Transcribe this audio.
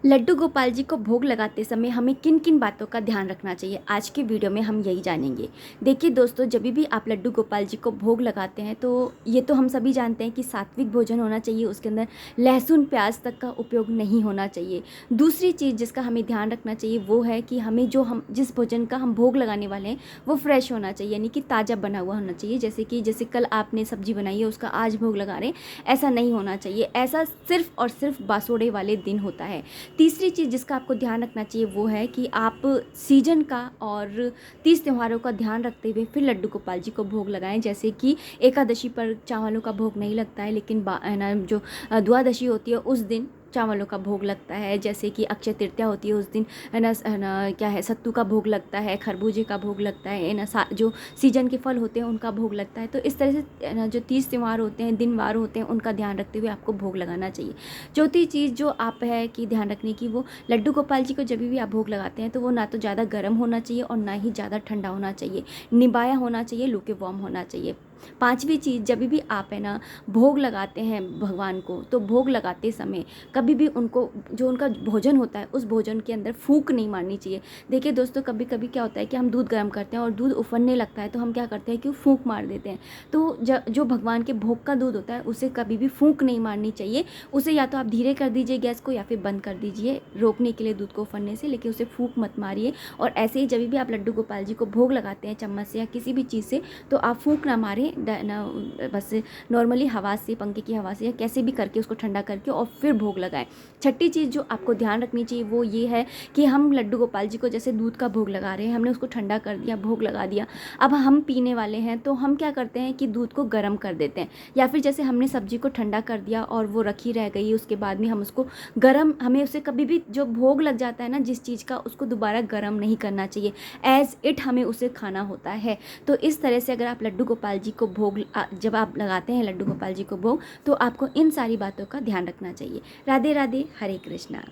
लड्डू गोपाल जी को भोग लगाते समय हमें किन किन बातों का ध्यान रखना चाहिए, आज के वीडियो में हम यही जानेंगे। देखिए दोस्तों, जब भी आप लड्डू गोपाल जी को भोग लगाते हैं तो ये तो हम सभी जानते हैं कि सात्विक भोजन होना चाहिए, उसके अंदर लहसुन प्याज तक का उपयोग नहीं होना चाहिए। दूसरी चीज़ जिसका हमें ध्यान रखना चाहिए वो है कि हमें हम जिस भोजन का हम भोग लगाने वाले हैं वो फ्रेश होना चाहिए, यानी कि ताज़ा बना हुआ होना चाहिए। जैसे कल आपने सब्जी बनाई है उसका आज भोग लगा रहे हैं, ऐसा नहीं होना चाहिए। ऐसा सिर्फ और सिर्फ बासोड़े वाले दिन होता है। तीसरी चीज़ जिसका आपको ध्यान रखना चाहिए वो है कि आप सीजन का और तीज त्योहारों का ध्यान रखते हुए फिर लड्डू गोपाल जी को भोग लगाएं। जैसे कि एकादशी पर चावलों का भोग नहीं लगता है, लेकिन है ना, जो द्वादशी होती है उस दिन चावलों का भोग लगता है। जैसे कि अक्षय तृतीया होती है उस दिन है ना क्या है, सत्तू का भोग लगता है, खरबूजे का भोग लगता है ना, जो सीजन के फल होते हैं उनका भोग लगता है। तो इस तरह से है ना, जो तीज त्यौहार होते हैं, दिन वार होते हैं, उनका ध्यान रखते हुए आपको भोग लगाना चाहिए। चौथी चीज़ जो आप है कि ध्यान रखने की, वो लड्डू गोपाल जी को जब भी आप भोग लगाते हैं तो वो ना तो ज़्यादा गर्म होना चाहिए और ना ही ज़्यादा ठंडा होना चाहिए, निबाया होना चाहिए, लूके वार्म होना चाहिए। पांचवी चीज़, जब भी आप है ना भोग लगाते हैं भगवान को, तो भोग लगाते समय कभी भी उनको जो उनका भोजन होता है उस भोजन के अंदर फूंक नहीं मारनी चाहिए। देखिए दोस्तों, कभी कभी क्या होता है कि हम दूध गर्म करते हैं और दूध उफनने लगता है तो हम क्या करते हैं कि फूंक मार देते हैं। तो जो भगवान के भोग का दूध होता है उसे कभी भी फूंक नहीं मारनी चाहिए। उसे या तो आप धीरे कर दीजिए गैस को, या फिर बंद कर दीजिए रोकने के लिए दूध को उफनने से, लेकिन उसे फूंक मत मारिए। और ऐसे ही जब भी आप लड्डू गोपाल जी को भोग लगाते हैं चम्मच से या किसी भी चीज़ से, तो आप फूंक ना मारें ना, बस नॉर्मली हवा से, पंखे की हवा से या कैसे भी करके उसको ठंडा करके और फिर भोग लगाएं। छठी चीज़ जो आपको ध्यान रखनी चाहिए वो ये है कि हम लड्डू गोपाल जी को जैसे दूध का भोग लगा रहे हैं, हमने उसको ठंडा कर दिया, भोग लगा दिया, अब हम पीने वाले हैं तो हम क्या करते हैं कि दूध को गर्म कर देते हैं। या फिर जैसे हमने सब्जी को ठंडा कर दिया और वो रखी रह गई, उसके बाद में हम उसको गर्म, हमें उसे कभी भी जो भोग लग जाता है ना जिस चीज़ का, उसको दोबारा गर्म नहीं करना चाहिए, एज इट हमें उसे खाना होता है। तो इस तरह से अगर आप लड्डू गोपाल जी को भोग जब आप लगाते हैं लड्डू गोपाल जी को भोग, तो आपको इन सारी बातों का ध्यान रखना चाहिए। राधे राधे, हरे कृष्णा।